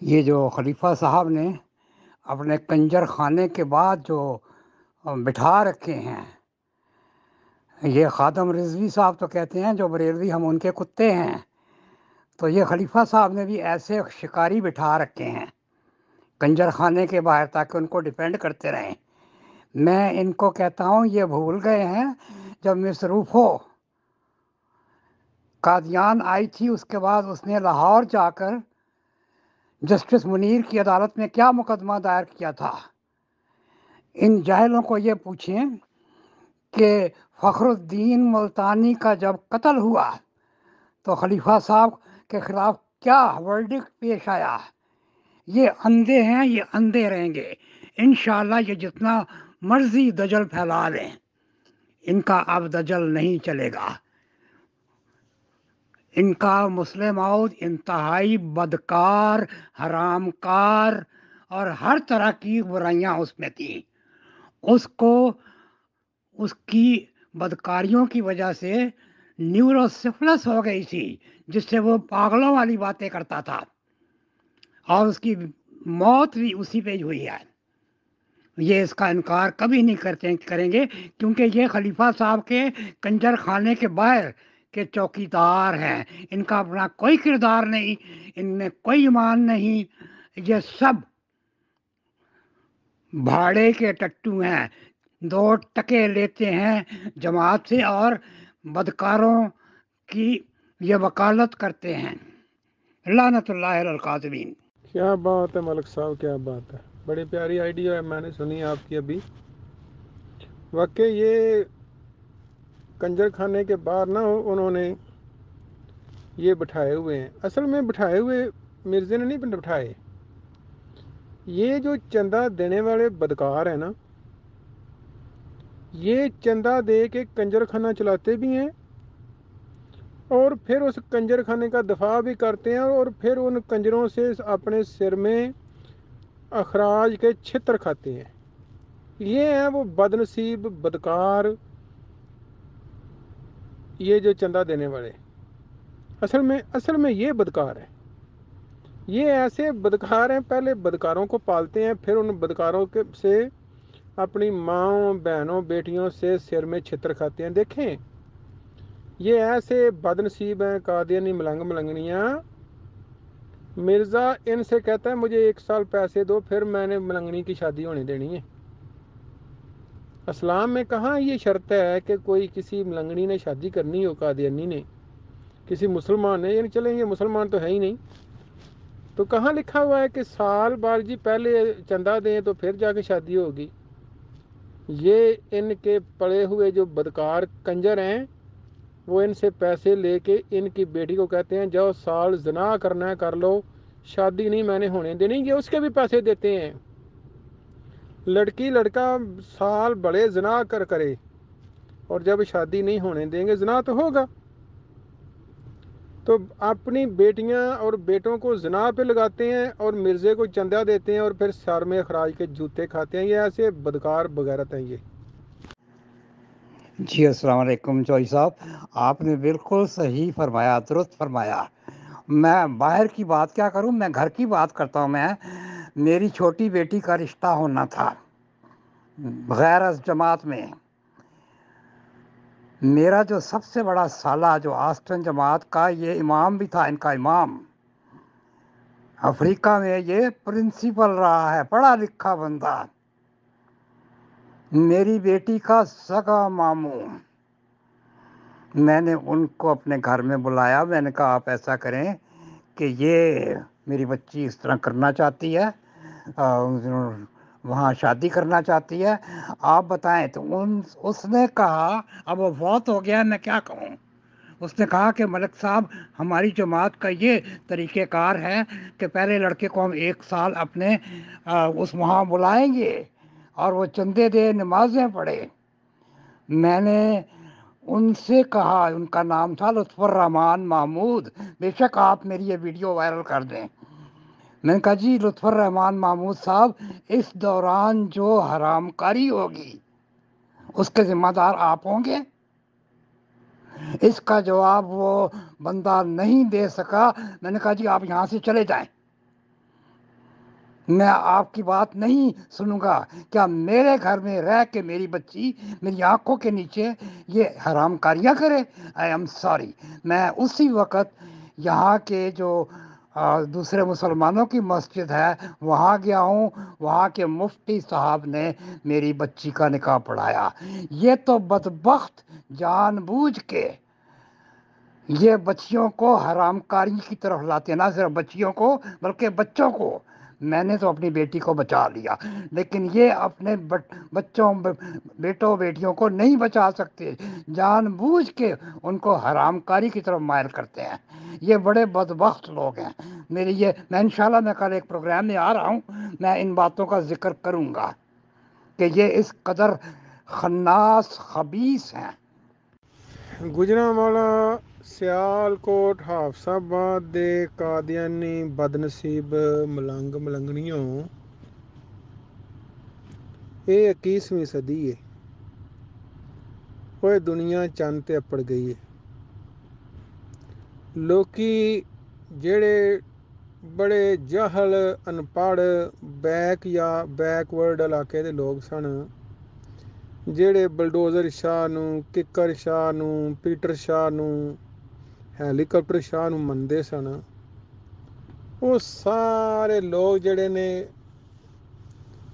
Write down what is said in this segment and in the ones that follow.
یہ جو خلیفہ صاحب نے اپنے کنجر خانے کے بعد جو بٹھا رکھے ہیں، یہ خادم رضوی صاحب تو کہتے ہیں جو بریلوی ہم ان کے کتے ہیں، تو یہ خلیفہ صاحب نے بھی ایسے شکاری بٹھا رکھے ہیں کنجر خانے کے باہر تاکہ ان کو ڈیفینڈ کرتے رہیں۔ میں ان کو کہتا ہوں یہ بھول گئے ہیں جب مصروفو قادیان آئی تھی، اس کے بعد اس نے لاہور جا کر جسٹس منیر کی عدالت میں کیا مقدمہ دائر کیا تھا۔ ان جاہلوں کو یہ پوچھیں کہ فخر الدین ملتانی کا جب قتل ہوا تو خلیفہ صاحب کے خلاف کیا ورڈکٹ پیش آیا۔ یہ اندھے ہیں، یہ اندھے رہیں گے انشاءاللہ، یہ جتنا مرضی دجل پھیلا لیں ان کا اب دجل نہیں چلے گا۔ ان کا مسلم موعود انتہائی بدکار، حرام کار اور ہر طرح کی برائیاں اس میں تھیں۔ اس کو اس کی بدکاریوں کی وجہ سے نیوروسفلس ہو گئی تھی، جس سے وہ پاگلوں والی باتیں کرتا تھا، اور اس کی موت بھی اسی پہ ہوئی ہے۔ یہ اس کا انکار کبھی نہیں کریں گے، کیونکہ یہ خلیفہ صاحب کے کنجر خانے کے باہر کے چوکیدار ہیں۔ ان کا اپنا کوئی کردار نہیں، ان میں کوئی ایمان نہیں، یہ سب بھاڑے کے ٹٹو ہیں، 2 ٹکے لیتے ہیں جماعت سے اور بدکاروں کی یہ وکالت کرتے ہیں۔ لعنت اللہ علی القاذبین۔ کیا بات ہے ملک صاحب، کیا بات ہے، بڑی پیاری آئیڈیا ہے، میں نے سنی آپ کی ابھی۔ واقعی یہ کنجر خانے کے باہر نہ انہوں نے یہ بٹھائے ہوئے ہیں، اصل میں بٹھائے ہوئے مرزے نے نہیں بٹھائے، یہ جو چندہ دینے والے بدکار ہیں نا، یہ چندہ دے کے کنجر خانہ چلاتے بھی ہیں اور پھر اس کنجر خانے کا دفاع بھی کرتے ہیں، اور پھر ان کنجروں سے اپنے سر میں اخراج کے چھتر کھاتے ہیں۔ یہ ہیں وہ بدنصیب بدکار، یہ جو چندہ دینے والے اصل میں یہ بدکار ہیں، یہ ایسے بدکار ہیں، پہلے بدکاروں کو پالتے ہیں، پھر ان بدکاروں سے اپنی ماں بہنوں بیٹیوں سے سر میں چھتر کھاتے ہیں۔ دیکھیں یہ ایسے بدنصیب ہیں، قادیانی ملنگ ملنگنیاں۔ مرزا ان سے کہتا ہے مجھے 1 سال پیسے دو، پھر میں نے ملنگنی کی شادی ہونے دینی ہے۔ اسلام میں کہاں یہ شرط ہے کہ کوئی کسی ملنگنی نے شادی کرنی ہو، قادیانی نے کسی مسلمان نے، یعنی چلیں یہ مسلمان تو ہے ہی نہیں، تو کہاں لکھا ہوا ہے کہ سال بار جی پہلے چندہ دیں تو پھر جا کے شادی ہوگی۔ یہ ان کے پڑے ہوئے جو بدکار کنجر ہیں، وہ ان سے پیسے لے کے ان کی بیٹی کو کہتے ہیں جاؤ سال زنا کرنا ہے کر لو، شادی نہیں میں نے ہونے دینی، یہ اس کے بھی پیسے دیتے ہیں۔ لڑکی لڑکا سال بڑے زنا کرے اور جب شادی نہیں ہونے دیں گے، زنا تو ہوگا، تو اپنی بیٹیاں اور بیٹوں کو زنا پہ لگاتے ہیں اور مرزے کو چندہ دیتے ہیں اور پھر سر میں اخراج کے جوتے کھاتے ہیں۔ یہ ایسے بدکار بغیرت ہیں یہ۔ جی السلام علیکم چوئی صاحب، آپ نے بالکل صحیح فرمایا، درست فرمایا۔ میں باہر کی بات کیا کروں، میں گھر کی بات کرتا ہوں۔ میری چھوٹی بیٹی کا رشتہ ہونا تھا غیر از جماعت میں۔ میرا جو سب سے بڑا سالہ جو آسٹن جماعت کا یہ امام بھی تھا، ان کا امام، افریقہ میں یہ پرنسپل رہا ہے، پڑھا لکھا بندہ، میری بیٹی کا سگا ماموں۔ میں نے ان کو اپنے گھر میں بلایا، میں نے کہا آپ ایسا کریں کہ یہ میری بچی اس طرح کرنا چاہتی ہے، وہاں شادی کرنا چاہتی ہے، آپ بتائیں۔ تو اس نے کہا، اب وہ فوت ہو گیا، میں کیا کہوں، اس نے کہا کہ ملک صاحب ہماری جماعت کا یہ طریقہ کار ہے کہ پہلے لڑکے کو ہم 1 سال اپنے اس وہاں بلائیں گے اور وہ چندے دے، نمازیں پڑھے۔ میں نے ان سے کہا، ان کا نام تھا لطف الرحمان محمود، بے شک آپ میری یہ ویڈیو وائرل کر دیں۔ میں نے کہا جی لطف الرحمان محمود صاحب، اس دوران جو حرام کاری ہوگی اس کے ذمہ دار آپ ہوں گے؟ اس کا جواب وہ بندہ نہیں دے سکا۔ میں نے کہا جی آپ یہاں سے چلے جائیں۔ میں آپ کی بات نہیں سنوں گا. کیا میرے گھر میں رہ کے میری بچی میری آنکھوں کے نیچے یہ حرام کاریاں کرے؟ I am sorry. میں اسی وقت یہاں کے جو دوسرے مسلمانوں کی مسجد ہے وہاں گیا ہوں. وہاں کے مفتی صاحب نے میری بچی کا نکاح پڑھایا. یہ تو بدبخت جان بوجھ کے یہ بچیوں کو حرام کاری کی طرف لاتے ہیں. نہ صرف بچیوں کو بلکہ بچوں کو. میں نے تو اپنی بیٹی کو بچا لیا لیکن یہ اپنے بچوں بیٹوں بیٹیوں کو نہیں بچا سکتے. جان بوجھ کے ان کو حرام کاری کی طرف مائل کرتے ہیں. یہ بڑے بدبخت لوگ ہیں. میں انشاءاللہ میں کل ایک پروگرام میں آ رہا ہوں. میں ان باتوں کا ذکر کروں گا کہ یہ اس قدر خناس خبیث ہیں. ਗੁਜਰਾਂਵਾਲਾ ਸਿਆਲਕੋਟ ਹਾਫਸਾਬਾਦ ਦੇ ਕਾਦੀਆਨੀ ਬਦਨਸੀਬ ਮਲੰਗ ਮਲੰਗਣੀਓ, ਇਹ 21ਵੀਂ ਸਦੀ ਏ. ਓਏ ਦੁਨੀਆ ਚੰਨ ਤੇ ਅੱਪੜ ਗਈ ਏ. ਲੋਕੀ ਜਿਹੜੇ ਬੜੇ ਜਾਹਲ ਅਨਪੜ੍ਹ ਬੈਕਵਰਡ ਇਲਾਕੇ ਦੇ ਲੋਕ ਸਨ, ਜਿਹੜੇ ਬਲਡੋਜ਼ਰ ਸ਼ਾਹ ਨੂੰ, ਕਿੱਕਰ ਸ਼ਾਹ ਨੂੰ, ਪੀਟਰ ਸ਼ਾਹ ਨੂੰ, ਹੈਲੀਕਾਪਟਰ ਸ਼ਾਹ ਨੂੰ ਮੰਨਦੇ ਸਨ, ਉਹ ਸਾਰੇ ਲੋਕ ਜਿਹੜੇ ਨੇ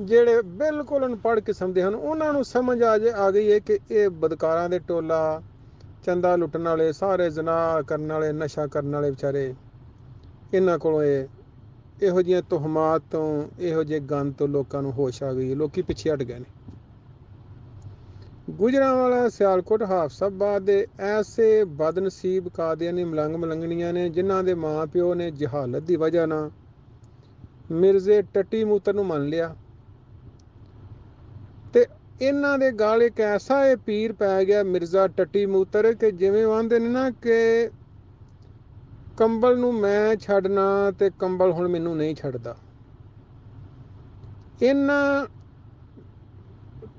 ਜਿਹੜੇ ਬਿਲਕੁਲ ਅਨਪੜ੍ਹ ਕਿਸਮ ਦੇ ਹਨ, ਉਹਨਾਂ ਨੂੰ ਸਮਝ ਆ ਗਈ ਹੈ ਕਿ ਇਹ ਬਦਕਾਰਾਂ ਦੇ ਟੋਲਾ, ਚੰਦਾ ਲੁੱਟਣ ਵਾਲੇ, ਸਾਰੇ ਜ਼ਨਾਹ ਕਰਨ ਵਾਲੇ, ਨਸ਼ਾ ਕਰਨ ਵਾਲੇ ਵਿਚਾਰੇ, ਇਹਨਾਂ ਕੋਲੋਂ ਇਹੋ ਜਿਹੀਆਂ ਤੁਹਮਾਤ ਤੋਂ, ਇਹੋ ਜਿਹੇ ਗੰਦ ਤੋਂ ਲੋਕਾਂ ਨੂੰ ਹੋਸ਼ ਆ ਗਈ ਹੈ. ਲੋਕੀ ਪਿੱਛੇ ਹਟ ਗਏ ਨੇ. ਗੁਜਰਾਂਵਾਲਾ ਸਿਆਲਕੋਟ ਹਾਫਸਾਬਾਦ ਦੇ ਐਸੇ ਬਦਨਸੀਬ ਕਾਦੀਆਨੀ ਮਲੰਗ ਮਲੰਗਣੀਆਂ ਨੇ ਜਿਨ੍ਹਾਂ ਦੇ ਮਾਂ ਪਿਓ ਨੇ ਜਹਾਲਤ ਦੀ ਵਜ੍ਹਾ ਨਾਲ ਮਿਰਜ਼ੇ ਟੱਟੀ ਮੂਤਰ ਨੂੰ ਮੰਨ ਲਿਆ ਤੇ ਇਹਨਾਂ ਦੇ ਗਲ ਇੱਕ ਐਸਾ ਇਹ ਪੀਰ ਪੈ ਗਿਆ ਮਿਰਜ਼ਾ ਟੱਟੀ ਮੂਤਰ ਕਿ ਜਿਵੇਂ ਆਂਦੇ ਨੇ ਨਾ ਕਿ ਕੰਬਲ ਨੂੰ ਮੈਂ ਛੱਡਣਾ ਤੇ ਕੰਬਲ ਹੁਣ ਮੈਨੂੰ ਨਹੀਂ ਛੱਡਦਾ. ਇਹਨਾਂ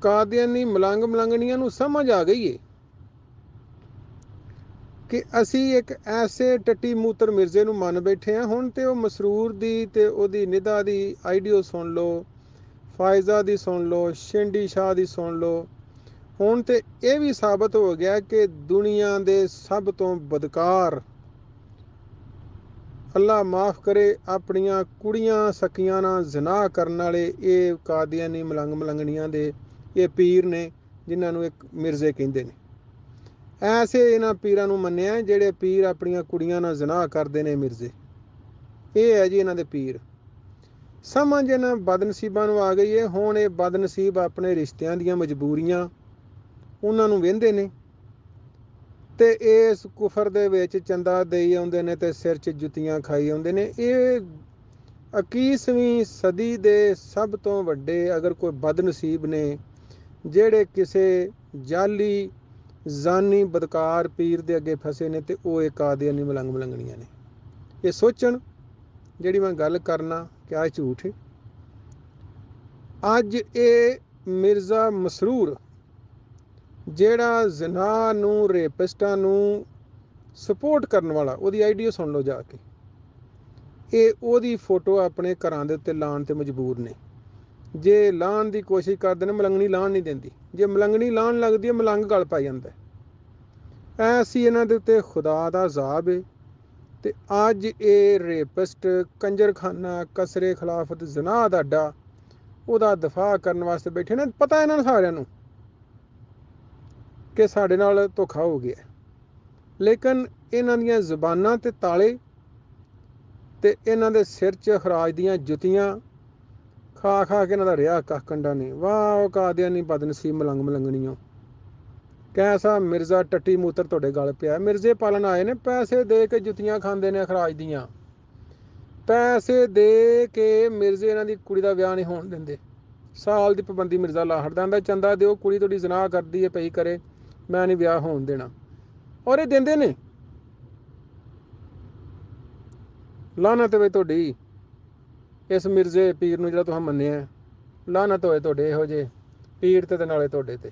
ਕਾਦੀਆਨੀ ਮਲੰਗ ਮਲੰਗਣੀਆਂ ਨੂੰ ਸਮਝ ਆ ਗਈ ਏ ਕਿ ਅਸੀਂ ਇੱਕ ਐਸੇ ਟੱਟੀ ਮੂਤਰ ਮਿਰਜ਼ੇ ਨੂੰ ਮੰਨ ਬੈਠੇ ਹਾਂ. ਹੁਣ ਤੇ ਉਹ ਮਸਰੂਰ ਦੀ ਤੇ ਉਹਦੀ ਨਿਦਾ ਦੀ ਆਈਡੀਓ ਸੁਣ ਲਓ, ਫਾਇਜ਼ਾ ਦੀ ਸੁਣ ਲਓ, ਸ਼ਿੰਡੀ ਸ਼ਾਹ ਦੀ ਸੁਣ ਲਓ. ਹੁਣ ਤੇ ਇਹ ਵੀ ਸਾਬਤ ਹੋ ਗਿਆ ਕਿ ਦੁਨੀਆ ਦੇ ਸਭ ਤੋਂ ਬਦਕਾਰ, ਅੱਲਾ ਮਾਫ ਕਰੇ, ਆਪਣੀਆਂ ਕੁੜੀਆਂ ਸਕੀਆਂ ਨਾਲ ਜ਼ਨਾਹ ਕਰਨ ਵਾਲੇ ਇਹ ਕਾਦੀਆਨੀ ਮਲੰਗ ਮਲੰਗਣੀਆਂ ਦੇ ਇਹ ਪੀਰ ਨੇ, ਜਿਨ੍ਹਾਂ ਨੂੰ ਇੱਕ ਮਿਰਜ਼ੇ ਕਹਿੰਦੇ ਨੇ. ਐਸੇ ਇਹਨਾਂ ਪੀਰਾਂ ਨੂੰ ਮੰਨਿਆ ਜਿਹੜੇ ਪੀਰ ਆਪਣੀਆਂ ਕੁੜੀਆਂ ਨਾਲ ਜ਼ਨਾਹ ਕਰਦੇ ਨੇ ਮਿਰਜ਼ੇ. ਇਹ ਹੈ ਜੀ ਇਹਨਾਂ ਦੇ ਪੀਰ. ਸਮਝ ਇਹਨਾਂ ਬਦਨਸੀਬਾਂ ਨੂੰ ਆ ਗਈ ਹੈ. ਹੁਣ ਇਹ ਬਦਨਸੀਬ ਆਪਣੇ ਰਿਸ਼ਤਿਆਂ ਦੀਆਂ ਮਜਬੂਰੀਆਂ ਉਹਨਾਂ ਨੂੰ ਵਹਿੰਦੇ ਨੇ ਤੇ ਇਸ ਕੁਫਰ ਦੇ ਵਿੱਚ ਚੰਦਾ ਦੇਈ ਆਉਂਦੇ ਨੇ ਤੇ ਸਿਰ 'ਚ ਜੁੱਤੀਆਂ ਖਾਈ ਆਉਂਦੇ ਨੇ. ਇਹ 21ਵੀਂ ਸਦੀ ਦੇ ਸਭ ਤੋਂ ਵੱਡੇ ਅਗਰ ਕੋਈ ਬਦਨਸੀਬ ਨੇ ਜਿਹੜੇ ਕਿਸੇ ਜਾਲੀ ਜ਼ਾਨੀ ਬਦਕਾਰ ਪੀਰ ਦੇ ਅੱਗੇ ਫਸੇ ਨੇ, ਤੇ ਉਹ ਇਹ ਕਾਦੀਆਨੀ ਮਲੰਗ ਮਲੰਗਣੀਆਂ ਨੇ. ਇਹ ਸੋਚਣ ਜਿਹੜੀ ਮੈਂ ਗੱਲ ਕਰਨਾ ਕਿਆ ਝੂਠ ਹੈ. ਅੱਜ ਇਹ ਮਿਰਜ਼ਾ ਮਸਰੂਰ ਜਿਹੜਾ ਜ਼ਨਾਹ ਨੂੰ, ਰੇਪਿਸਟਾਂ ਨੂੰ ਸਪੋਰਟ ਕਰਨ ਵਾਲਾ, ਉਹਦੀ ਆਈਡੀਓ ਸੁਣ ਲਓ ਜਾ ਕੇ, ਇਹ ਉਹਦੀ ਫੋਟੋ ਆਪਣੇ ਘਰਾਂ ਦੇ ਉੱਤੇ ਲਾਉਣ ਤੇ ਮਜਬੂਰ ਨੇ. ਜੇ ਲਾਉਣ ਦੀ ਕੋਸ਼ਿਸ਼ ਕਰਦੇ ਨੇ, ਮਲੰਗਣੀ ਲਾਉਣ ਨਹੀਂ ਦਿੰਦੀ. ਜੇ ਮਲੰਗਣੀ ਲਾਉਣ ਲੱਗਦੀ ਹੈ, ਮਲੰਗ ਗਲ ਪੈ ਜਾਂਦਾ. ਐਸੀ ਇਹਨਾਂ ਦੇ ਉੱਤੇ ਖੁਦਾ ਦਾ ਅਜ਼ਾਬ ਹੈ. ਤੇ ਅੱਜ ਇਹ ਰੇਪਿਸਟ, ਕੰਜਰਖਾਨਾ, ਕਸਰੇ ਖਿਲਾਫਤ, ਜ਼ਨਾਹ ਦਾ ਅੱਡਾ, ਉਹਦਾ ਦਫਾ ਕਰਨ ਵਾਸਤੇ ਬੈਠੇ ਨੇ. ਪਤਾ ਇਹਨਾਂ ਨੂੰ ਸਾਰਿਆਂ ਨੂੰ ਕਿ ਸਾਡੇ ਨਾਲ ਧੋਖਾ ਹੋ ਗਿਆ, ਲੇਕਿਨ ਇਹਨਾਂ ਦੀਆਂ ਜ਼ੁਬਾਨਾਂ ਤੇ ਤਾਲੇ ਤੇ ਇਹਨਾਂ ਦੇ ਸਿਰ 'ਚ ਖਰਾਜ ਦੀਆਂ ਜੁੱਤੀਆਂ ਖਾ ਖਾ ਕੇ ਇਹਨਾਂ ਦਾ ਰਿਹਾ ਕੱਖ ਕੰਡਾ ਨਹੀਂ. ਵਾਹ ਕਾਦੀਆਨੀ ਬਦਨਸੀਬ ਮਲੰਗ ਮਲੰਗਣੀਓ, ਕੈਸਾ ਮਿਰਜ਼ਾ ਟੱਟੀ ਮੂਤਰ ਤੁਹਾਡੇ ਗਲ ਪਿਆ. ਮਿਰਜ਼ੇ ਪਾਲਣ ਆਏ ਨੇ, ਪੈਸੇ ਦੇ ਕੇ ਜੁੱਤੀਆਂ ਖਾਂਦੇ ਨੇ ਖਰਾਜ ਦੀਆਂ, ਪੈਸੇ ਦੇ ਕੇ ਮਿਰਜ਼ੇ ਇਹਨਾਂ ਦੀ ਕੁੜੀ ਦਾ ਵਿਆਹ ਨਹੀਂ ਹੋਣ ਦਿੰਦੇ. ਸਾਲ ਦੀ ਪਾਬੰਦੀ ਮਿਰਜ਼ਾ ਲਾ ਹਟਦਾ, ਆਂਦਾ ਚੰਦਾ ਦਿਓ, ਕੁੜੀ ਤੁਹਾਡੀ ਜ਼ਨਾਹ ਕਰਦੀ ਹੈ, ਪਈ ਕਰੇ, ਮੈਂ ਨਹੀਂ ਵਿਆਹ ਹੋਣ ਦੇਣਾ. ਔਰ ਇਹ ਦਿੰਦੇ ਨੇ. ਲਾਹਨਤ ਹੋਵੇ ਤੁਹਾਡੀ ਇਸ ਮਿਰਜ਼ੇ ਪੀਰ ਨੂੰ ਜਿਹੜਾ ਤੁਸੀਂ ਮੰਨਿਆ. ਲਾਹਨਤ ਹੋਏ ਤੁਹਾਡੇ ਇਹੋ ਜਿਹੇ ਪੀਰ ਤੇ ਨਾਲੇ ਤੁਹਾਡੇ ਤੇ.